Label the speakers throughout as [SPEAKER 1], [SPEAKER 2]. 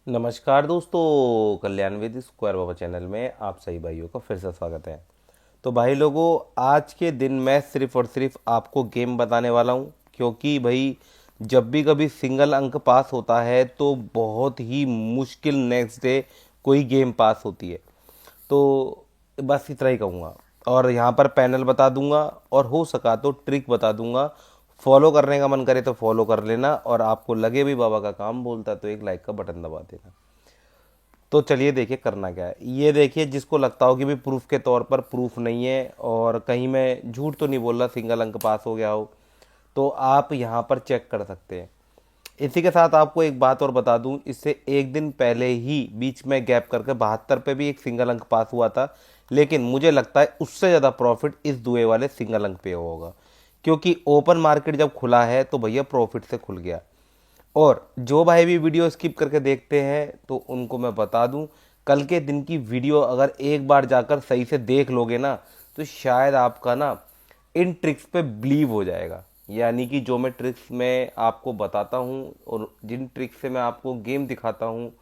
[SPEAKER 1] नमस्कार दोस्तों, कल्याण with square Baba channel में आप सभी भाइयों का फिर से स्वागत है। तो भाई लोगों, आज के दिन मैं सिर्फ और सिर्फ आपको गेम बताने वाला हूँ, क्योंकि भाई जब भी कभी सिंगल अंक पास होता है तो बहुत ही मुश्किल नेक्स्ट डे कोई गेम पास होती है। तो बस इतना ही कहूँगा, और यहाँ पर पैनल बता दूंगा और हो सका तो ट्रिक बता दूंगा। फॉलो करने का मन करे तो फॉलो कर लेना, और आपको लगे भी बाबा का काम बोलता है तो एक लाइक का बटन दबा देना। तो चलिए देखिए करना क्या है। ये देखिए, जिसको लगता हो कि भी प्रूफ के तौर पर प्रूफ नहीं है और कहीं मैं झूठ तो नहीं बोल रहा, सिंगल अंक पास हो गया हो, तो आप यहाँ पर चेक कर सकते हैं। इसी के साथ आपको एक बात और बता दूं, इससे एक दिन पहले ही बीच में गैप करके 72 पे भी एक सिंगल अंक पास हुआ था, लेकिन मुझे लगता है उससे ज़्यादा प्रॉफिट इस दुए वाले सिंगल अंक पे होगा, क्योंकि ओपन मार्केट जब खुला है तो भैया प्रॉफिट से खुल गया। और जो भाई भी वीडियो स्किप करके देखते हैं तो उनको मैं बता दूं, कल के दिन की वीडियो अगर एक बार जाकर सही से देख लोगे ना, तो शायद आपका ना इन ट्रिक्स पे बिलीव हो जाएगा। यानी कि जो मैं ट्रिक्स में आपको बताता हूँ और जिन ट्रिक्स से मैं आपको गेम दिखाता हूँ,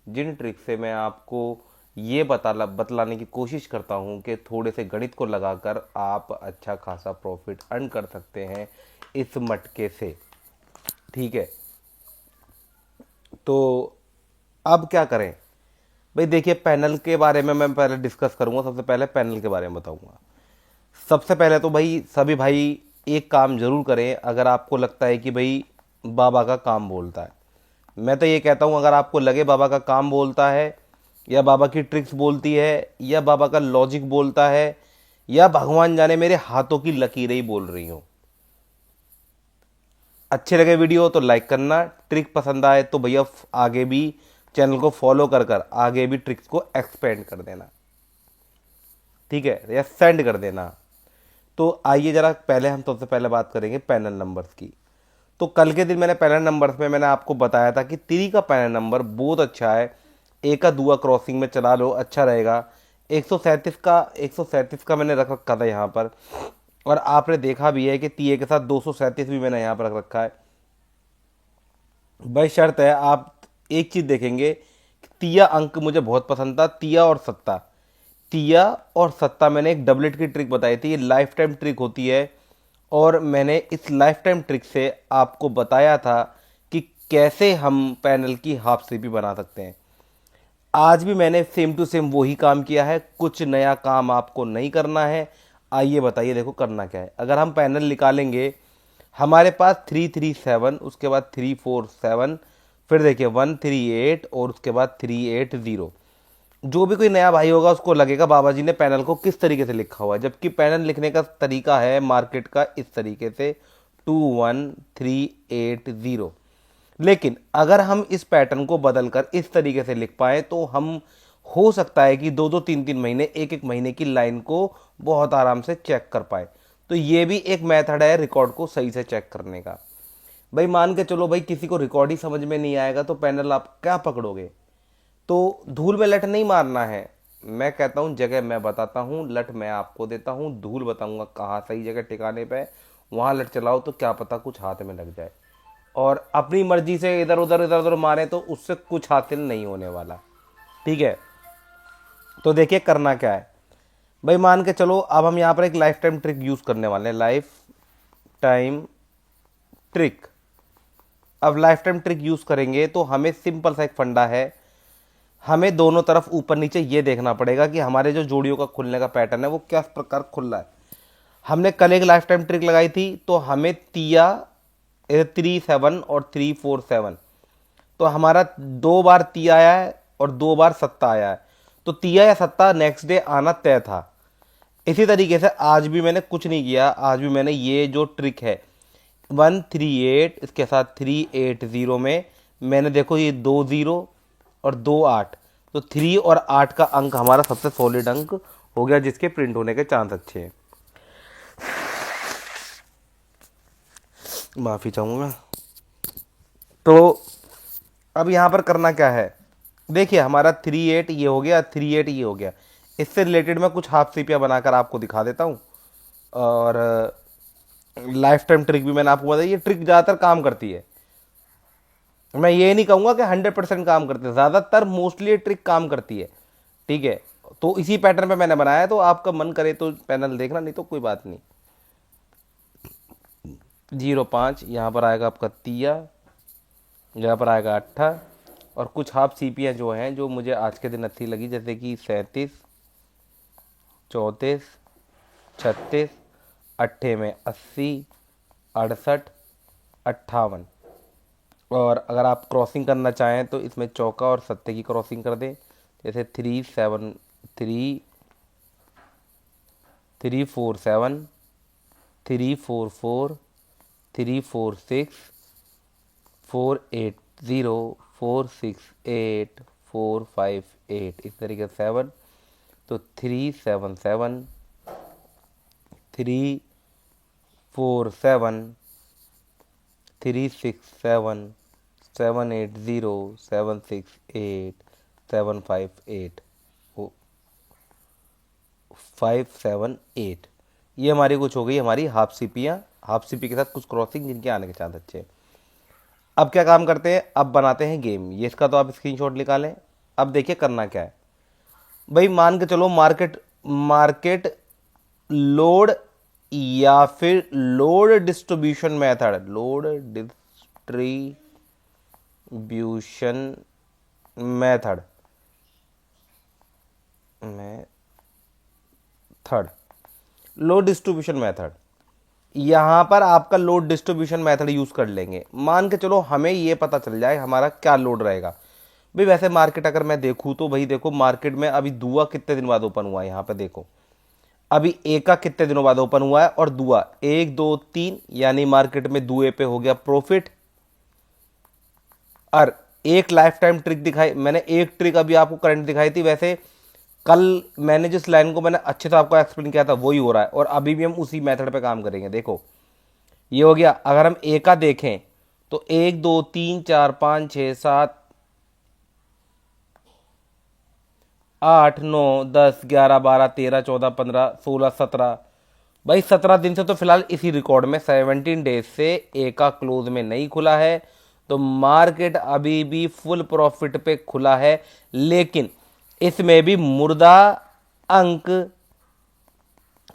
[SPEAKER 1] जिन ट्रिक्स से मैं आपको ये बतलाने की कोशिश करता हूँ कि थोड़े से गणित को लगाकर आप अच्छा खासा प्रॉफिट अर्न कर सकते हैं इस मटके से। ठीक है, तो अब क्या करें भाई। देखिए, पैनल के बारे में मैं पहले डिस्कस करूंगा। सबसे पहले पैनल के बारे में बताऊंगा। सबसे पहले तो भाई सभी भाई एक काम जरूर करें, अगर आपको लगता है कि भाई बाबा का काम बोलता है। मैं तो ये कहता हूं, अगर आपको लगे बाबा का काम बोलता है, या बाबा की ट्रिक्स बोलती है, या बाबा का लॉजिक बोलता है, या भगवान जाने मेरे हाथों की लकीरें ही बोल रही हूं, अच्छे लगे वीडियो तो लाइक करना, ट्रिक पसंद आए तो भैया आगे भी चैनल को फॉलो कर कर आगे भी ट्रिक्स को एक्सपेंड कर देना। ठीक है, या सेंड कर देना। तो आइए जरा पहले हम सबसे पहले बात करेंगे पैनल नंबर्स की। तो कल के दिन मैंने पैनल नंबर्स में मैंने आपको बताया था कि 3 का पैनल नंबर बहुत अच्छा है, ए का दुआ क्रॉसिंग में चला लो, अच्छा रहेगा। 137 का मैंने रख रखा था यहाँ पर, और आपने देखा भी है कि तीए के साथ 237 भी मैंने यहाँ पर रख रखा है। भाई शर्त है, आप एक चीज देखेंगे, तिया अंक मुझे बहुत पसंद था, तिया और सत्ता। तिया और सत्ता मैंने एक डबलेट की ट्रिक बताई थी, ये लाइफ टाइम ट्रिक होती है, और मैंने इस लाइफ टाइम ट्रिक से आपको बताया था कि कैसे हम पैनल की हाफ सीपी बना सकते हैं। आज भी मैंने सेम टू सेम वही काम किया है, कुछ नया काम आपको नहीं करना है। आइए बताइए, देखो करना क्या है। अगर हम पैनल निकालेंगे, हमारे पास 337, उसके बाद 347, फिर देखिए 138, और उसके बाद 380। जो भी कोई नया भाई होगा उसको लगेगा बाबा जी ने पैनल को किस तरीके से लिखा हुआ है, जबकि पैनल लिखने का तरीका है मार्केट का इस तरीके से 21380। लेकिन अगर हम इस पैटर्न को बदलकर इस तरीके से लिख पाए तो हम, हो सकता है कि दो दो तीन तीन महीने, एक एक महीने की लाइन को बहुत आराम से चेक कर पाए। तो ये भी एक मेथड है रिकॉर्ड को सही से चेक करने का। भाई मान के चलो, भाई किसी को रिकॉर्ड ही समझ में नहीं आएगा तो पैनल आप क्या पकड़ोगे। तो धूल में लट नहीं मारना है। मैं कहता हूँ जगह मैं बताता हूँ, लट मैं आपको देता हूँ, धूल बताऊंगा कहाँ सही जगह टिकाने पे, वहां लट चलाओ तो क्या पता कुछ हाथ में लग जाए। और अपनी मर्जी से इधर उधर मारे तो उससे कुछ हासिल नहीं होने वाला। ठीक है, तो देखिए करना क्या है। भाई मान के चलो, अब हम यहाँ पर एक लाइफ टाइम ट्रिक यूज करने वाले हैं, लाइफ टाइम ट्रिक। अब लाइफ टाइम ट्रिक यूज करेंगे तो हमें सिंपल सा एक फंडा है, हमें दोनों तरफ ऊपर नीचे ये देखना पड़ेगा कि हमारे जो जोड़ियों का खुलने का पैटर्न है वो किस प्रकार खुल रहा है। हमने कल एक लाइफ टाइम ट्रिक लगाई थी, तो हमें तिया 37 और 347, तो हमारा 2 बार तिया आया है और 2 बार सत्ता आया है, तो तिया या सत्ता नेक्स्ट डे आना तय था। इसी तरीके से आज भी मैंने कुछ नहीं किया, आज भी मैंने ये जो ट्रिक है 138 इसके साथ 380 में मैंने, देखो ये 2 0 और 2 8, तो 3 और 8 का अंक हमारा सबसे सॉलिड अंक हो गया, जिसके प्रिंट होने के चांस अच्छे हैं। माफ़ी चाहूँगा। तो अब यहाँ पर करना क्या है, देखिए हमारा 38 ये हो गया, 38 ये हो गया। इससे रिलेटेड मैं कुछ हाफ सीपियाँ बनाकर आपको दिखा देता हूँ, और लाइफ टाइम ट्रिक भी मैंने आपको बताई, ये ट्रिक ज़्यादातर काम करती है। मैं ये नहीं कहूँगा कि 100% काम करते, ज़्यादातर मोस्टली ये ट्रिक काम करती है। ठीक है, तो इसी पैटर्न पे मैंने बनाया है, तो आपका मन करे तो पैनल देखना, नहीं तो कोई बात नहीं। 05 यहाँ पर आएगा आपका तिया, यहाँ पर आएगा अट्ठा, और कुछ हाफ सीपियाँ जो हैं जो मुझे आज के दिन अच्छी लगी, जैसे कि 37, 34, 36, अट्ठे में 80, 68, 58। और अगर आप क्रॉसिंग करना चाहें तो इसमें चौका और सत्ते की क्रॉसिंग कर दें, जैसे 373, 347, 344, 346, 480, 468, 458, इस तरीके से 7, तो 377, 347, 367, 780, 768, 758, 578। ये हमारी कुछ हो गई हमारी हाफ सीपियाँ, हाफ सीपी के साथ कुछ क्रॉसिंग जिनके आने के चांस अच्छे हैं। अब क्या काम करते हैं, अब बनाते हैं गेम। ये इसका तो आप स्क्रीनशॉट निकालें। अब देखिए करना क्या है भाई, मान के चलो मार्केट मार्केट लोड या फिर load distribution method, load distribution method load distribution method, यहाँ पर आपका लोड डिस्ट्रीब्यूशन मेथड यूज़ कर लेंगे। मान के चलो हमें ये पता चल जाए हमारा क्या लोड रहेगा भाई। वैसे मार्केट अगर मैं देखूँ तो भाई देखो, मार्केट में अभी दुआ कितने दिन बाद ओपन हुआ है, यहाँ पे देखो अभी एका कितने दिनों बाद ओपन हुआ है, और दुआ 1 2 3, यानी मार्केट में दुए पे हो गया प्रॉफिट। और एक लाइफ टाइम ट्रिक दिखाई मैंने, एक ट्रिक अभी आपको करंट दिखाई थी। वैसे कल मैंने जिस लाइन को मैंने अच्छे से आपको एक्सप्लेन किया था वही हो रहा है, और अभी भी हम उसी मेथड पे काम करेंगे। देखो ये हो गया। अगर हम ए का देखें तो 1 2 3 4 5 6 7 8 9 10 11 12 13 14 15 16 17, भाई 17 दिन से तो फिलहाल इसी रिकॉर्ड में 17 डेज से ए का क्लोज में नहीं खुला है, तो मार्केट अभी भी फुल प्रॉफिट पे खुला है। लेकिन इसमें भी मुर्दा अंक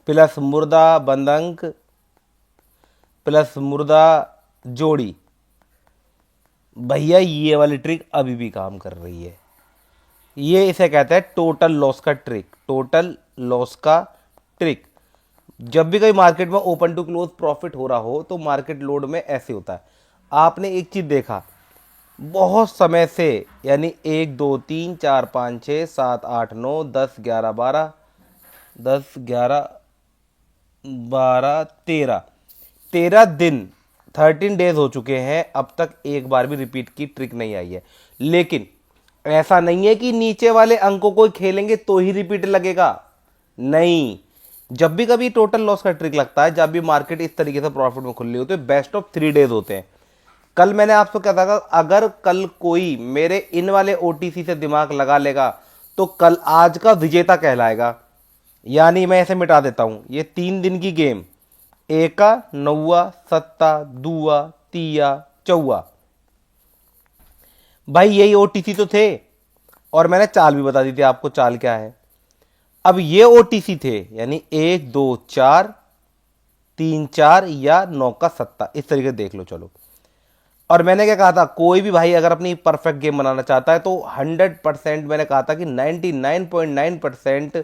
[SPEAKER 1] प्लस मुर्दा बंद अंक प्लस मुर्दा जोड़ी, भैया ये वाली ट्रिक अभी भी काम कर रही है। ये इसे कहते हैं टोटल लॉस का ट्रिक, टोटल लॉस का ट्रिक। जब भी कोई मार्केट में ओपन टू क्लोज प्रॉफिट हो रहा हो तो मार्केट लोड में ऐसे होता है। आपने एक चीज देखा बहुत समय से, यानी 1 2 3 4 5 6 7 8 9 10 11 12 10 11 12 13 दिन 13 डेज हो चुके हैं, अब तक एक बार भी रिपीट की ट्रिक नहीं आई है। लेकिन ऐसा नहीं है कि नीचे वाले अंकों को खेलेंगे तो ही रिपीट लगेगा, नहीं। जब भी कभी टोटल लॉस का ट्रिक लगता है, जब भी मार्केट इस तरीके से प्रॉफिट में खुल रही होती है, बेस्ट ऑफ 3 डेज होते हैं। कल मैंने आपको क्या था, अगर कल कोई मेरे इन वाले ओटीसी से दिमाग लगा लेगा तो कल आज का विजेता कहलाएगा। यानी मैं ऐसे मिटा देता हूं, ये 3 दिन की गेम, एका नौवा सत्ता दुआ तिया चौवा, भाई यही ओटीसी तो थे। और मैंने चाल भी बता दी थी आपको, चाल क्या है। अब ये ओटीसी थे, यानी 1 2 4 3 4 या 9 का सत्ता, इस तरीके देख लो चलो। और मैंने क्या कहा था, कोई भी भाई अगर अपनी परफेक्ट गेम बनाना चाहता है तो 100%, मैंने कहा था कि 99.9%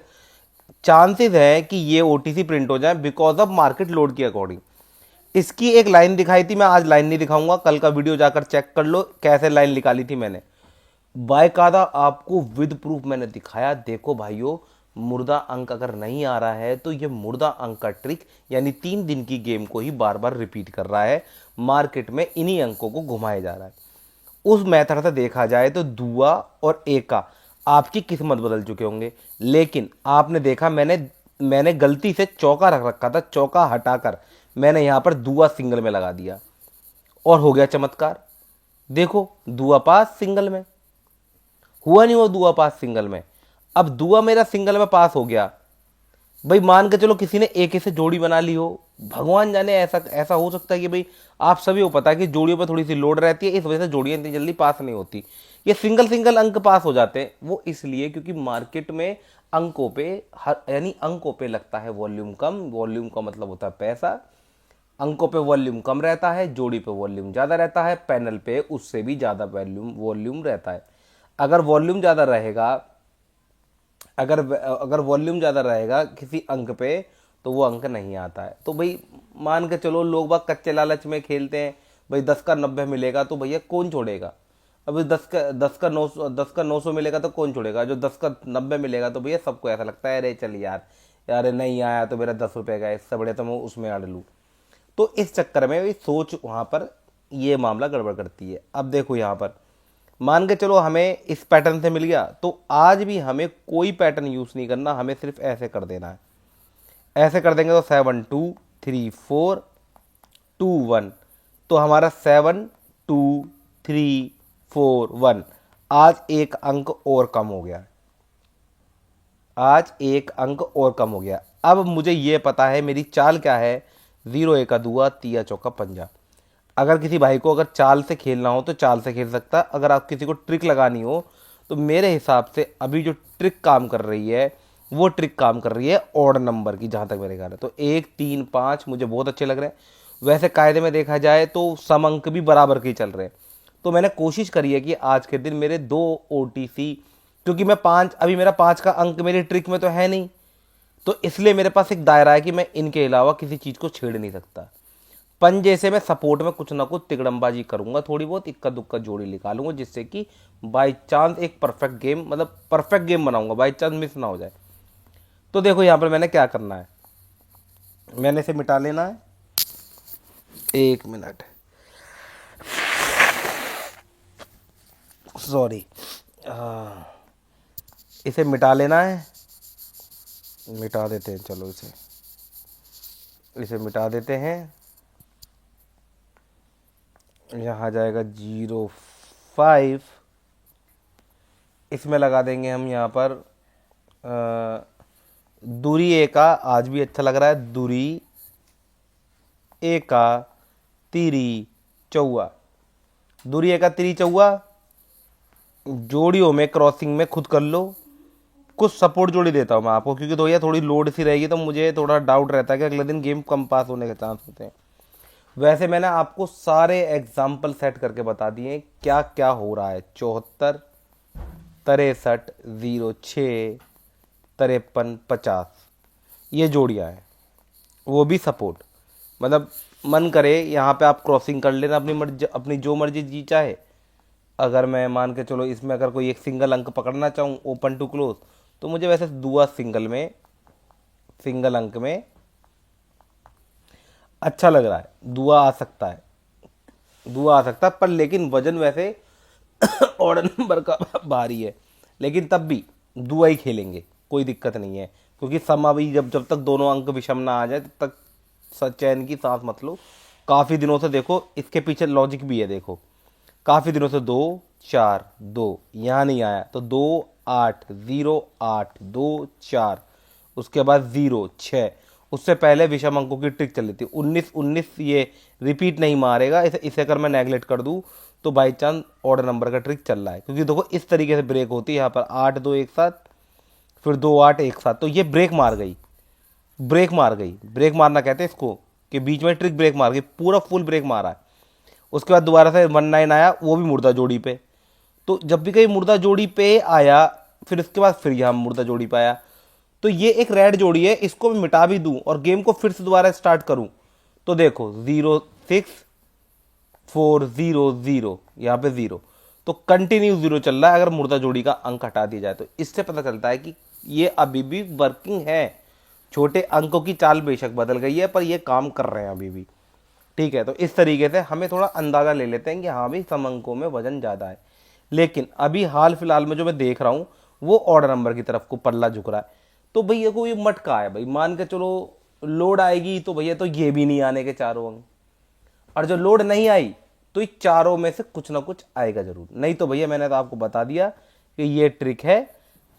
[SPEAKER 1] चांसेस है कि ये ओटीसी प्रिंट हो जाए बिकॉज ऑफ मार्केट लोड के अकॉर्डिंग। इसकी एक लाइन दिखाई थी, मैं आज लाइन नहीं दिखाऊंगा, कल का वीडियो जाकर चेक कर लो कैसे लाइन निकाली थी मैंने। बायकायदा आपको विद प्रूफ मैंने दिखाया। देखो भाइयों, मुर्दा अंक अगर नहीं आ रहा है तो ये मुर्दा अंक का ट्रिक, यानी 3 दिन की गेम को ही बार बार रिपीट कर रहा है, मार्केट में इन्हीं अंकों को घुमाया जा रहा है। उस मेथड से देखा जाए तो दुआ और एका आपकी किस्मत बदल चुके होंगे। लेकिन आपने देखा मैंने गलती से चौका रख रखा था, चौका हटाकर मैंने यहां पर दुआ सिंगल में लगा दिया और हो गया चमत्कार। देखो दुआ पास सिंगल में हुआ, नहीं हुआ दुआ पास सिंगल में। अब दुआ मेरा सिंगल में पास हो गया, भाई मान के चलो किसी ने एक से जोड़ी बना ली हो, भगवान जाने, ऐसा ऐसा हो सकता है कि भाई आप सभी को पता है कि जोड़ियों पर थोड़ी सी लोड रहती है, इस वजह से जोड़ियां इतनी जल्दी पास नहीं होती। ये सिंगल सिंगल अंक पास हो जाते हैं, वो इसलिए क्योंकि मार्केट में अंकों पे यानी अंकों पे लगता है वॉल्यूम कम। वॉल्यूम का मतलब होता है पैसा। अंकों पे वॉल्यूम कम रहता है, जोड़ी पे वॉल्यूम ज़्यादा रहता है, पैनल पे उससे भी ज़्यादा वॉल्यूम वॉल्यूम रहता है। अगर वॉल्यूम ज़्यादा रहेगा, अगर अगर वॉल्यूम ज़्यादा रहेगा किसी अंक पे, तो वो अंक नहीं आता है। तो भाई मान के चलो लोग बाग कच्चे लालच में खेलते हैं, भाई 10 का 90 मिलेगा तो भैया कौन छोड़ेगा। अभी 10 का 900 मिलेगा तो कौन छोड़ेगा। जो 10 का 90 मिलेगा तो भैया सबको ऐसा लगता है अरे चल यार, यार नहीं आया तो मेरा 10 रुपये का, इससे बढ़िया तो मैं उसमें अड़ लूँ। तो इस चक्कर में भी सोच वहाँ पर ये मामला गड़बड़ करती है। अब देखो यहाँ पर मान के चलो हमें इस पैटर्न से मिल गया, तो आज भी हमें कोई पैटर्न यूज़ नहीं करना, हमें सिर्फ ऐसे कर देना है। ऐसे कर देंगे तो 7 2 3 4 2 1, तो हमारा 7 2 3 4 1। आज एक अंक और कम हो गया, आज एक अंक और कम हो गया। अब मुझे ये पता है मेरी चाल क्या है, 0 1 दुआ, तिया चौका पंजा। अगर किसी भाई को अगर चाल से खेलना हो तो चाल से खेल सकता है। अगर आप किसी को ट्रिक लगानी हो तो मेरे हिसाब से अभी जो ट्रिक काम कर रही है वो ट्रिक काम कर रही है ऑड नंबर की, जहाँ तक मेरे ख्याल है। तो 1 3 5 मुझे बहुत अच्छे लग रहे हैं। वैसे कायदे में देखा जाए तो सम अंक भी बराबर के ही चल रहे हैं। तो मैंने कोशिश करी है कि आज के दिन मेरे 2 OTC, क्योंकि मैं 5, अभी मेरा 5 का अंक मेरी ट्रिक में तो है नहीं, तो इसलिए मेरे पास एक दायरा है कि मैं इनके अलावा किसी चीज़ को छेड़ नहीं सकता। पंजे से मैं सपोर्ट में कुछ ना कुछ तिकड़मबाजी करूंगा, थोड़ी बहुत इक्का दुक्का जोड़ी निकालूंगा, जिससे कि बाई चांस एक परफेक्ट गेम, मतलब परफेक्ट गेम बनाऊंगा, बाई चांस मिस ना हो जाए। तो देखो यहाँ पर मैंने क्या करना है, मैंने इसे मिटा लेना है। 1 मिनट, सॉरी, इसे मिटा लेना है। मिटा देते हैं, चलो इसे मिटा देते हैं। यहाँ जाएगा 0 5, इसमें लगा देंगे हम यहाँ पर दूरी ए का, आज भी अच्छा लग रहा है, दूरी ए का तिरी चौवा। दूरी ए का तिरी चौवा, जोड़ियों में क्रॉसिंग में खुद कर लो। कुछ सपोर्ट जोड़ी देता हूँ मैं आपको, क्योंकि तो भैया थोड़ी लोड सी रहेगी तो मुझे थोड़ा डाउट रहता है कि अगले दिन गेम कम पास होने के चांस होते हैं। वैसे मैंने आपको सारे एग्जाम्पल सेट करके बता दिए क्या क्या हो रहा है। 74 63 06 53 50, ये जोड़ियाँ हैं, वो भी सपोर्ट। मतलब मन करे यहाँ पे आप क्रॉसिंग कर लेना अपनी मर्जी, अपनी जो मर्जी जी चाहे। अगर मैं मान के चलो इसमें अगर कोई एक सिंगल अंक पकड़ना चाहूँ ओपन टू क्लोज, तो मुझे वैसे दुआ सिंगल अंक में अच्छा लग रहा है, दुआ आ सकता है, दुआ आ सकता है, पर लेकिन वजन वैसे ऑड नंबर का भारी है, लेकिन तब भी दुआ ही खेलेंगे, कोई दिक्कत नहीं है। क्योंकि समा भी जब जब तक दोनों अंक विषम ना आ जाए तब तक चैन की सांस मत लो। काफ़ी दिनों से देखो, इसके पीछे लॉजिक भी है, देखो काफ़ी दिनों से 2 4 2 यहाँ नहीं आया, तो 2 8 0 8 2 4, उसके बाद 0 6, उससे पहले विषम अंकों की ट्रिक चल रही थी 19 19, ये रिपीट नहीं मारेगा। इसे अगर मैं नेगलेक्ट कर दूं तो बाई चांस ऑड नंबर का ट्रिक चल रहा है, क्योंकि देखो इस तरीके से ब्रेक होती है यहाँ पर 8 2 एक साथ, फिर 2 8 एक साथ, तो ये ब्रेक मार गई, ब्रेक मार गई। ब्रेक मारना कहते हैं इसको, कि बीच में ट्रिक ब्रेक मार गई, पूरा फुल ब्रेक मारा है। उसके बाद दोबारा से 19 आया, वो भी मुर्दा जोड़ी पे। तो जब भी कहीं मुर्दा जोड़ी पे आया, फिर उसके बाद फिर यहाँ मुर्दा जोड़ी पे आया, तो ये एक रेड जोड़ी है, इसको मैं मिटा भी दूं और गेम को फिर से दोबारा स्टार्ट करूं, तो देखो 0 6 4 0 0, यहाँ पे 0, तो कंटिन्यू 0 चल रहा है अगर मुर्दा जोड़ी का अंक हटा दिया जाए। तो इससे पता चलता है कि ये अभी भी वर्किंग है। छोटे अंकों की चाल बेशक बदल गई है, पर ये काम कर रहे हैं अभी भी, ठीक है। तो इस तरीके से हमें थोड़ा अंदाज़ा ले लेते हैं कि हाँ भी सम अंकों में वजन ज़्यादा है। लेकिन अभी हाल फिलहाल में जो मैं देख रहा हूँ वो ऑड नंबर की तरफ को पल्ला झुक रहा है। तो भैया को ये मटका है, भाई मान के चलो लोड आएगी तो भैया तो ये भी नहीं आने के चारों अंक, और जो लोड नहीं आई तो ये चारों में से कुछ ना कुछ आएगा जरूर। नहीं तो भैया मैंने तो आपको बता दिया कि ये ट्रिक है,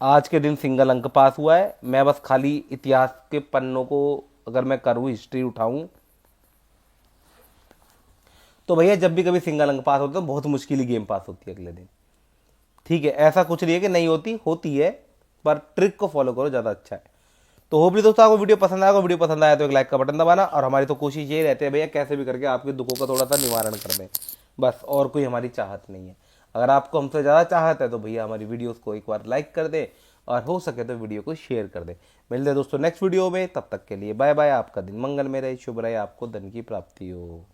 [SPEAKER 1] आज के दिन सिंगल अंक पास हुआ है। मैं बस खाली इतिहास के पन्नों को अगर मैं करूँ, हिस्ट्री उठाऊं, तो भैया जब भी कभी सिंगल अंक पास होता है तो बहुत मुश्किल ही गेम पास होती है अगले दिन। ठीक है, ऐसा कुछ नहीं है कि नहीं होती, होती है, पर ट्रिक को फॉलो करो, ज़्यादा अच्छा है। तो होपली दोस्तों आपको वीडियो पसंद आएगा। वीडियो पसंद आया तो एक लाइक का बटन दबाना, और हमारी तो कोशिश यही रहती है भैया कैसे भी करके आपके दुखों का थोड़ा सा निवारण कर दें, बस, और कोई हमारी चाहत नहीं है। अगर आपको हमसे ज़्यादा चाहत है तो भैया हमारी वीडियोस को एक बार लाइक कर दे, और हो सके तो वीडियो को शेयर कर दे। मिलते हैं दोस्तों नेक्स्ट वीडियो में, तब तक के लिए बाय बाय। आपका दिन मंगल में रहे, शुभ रहे, आपको धन की प्राप्ति हो।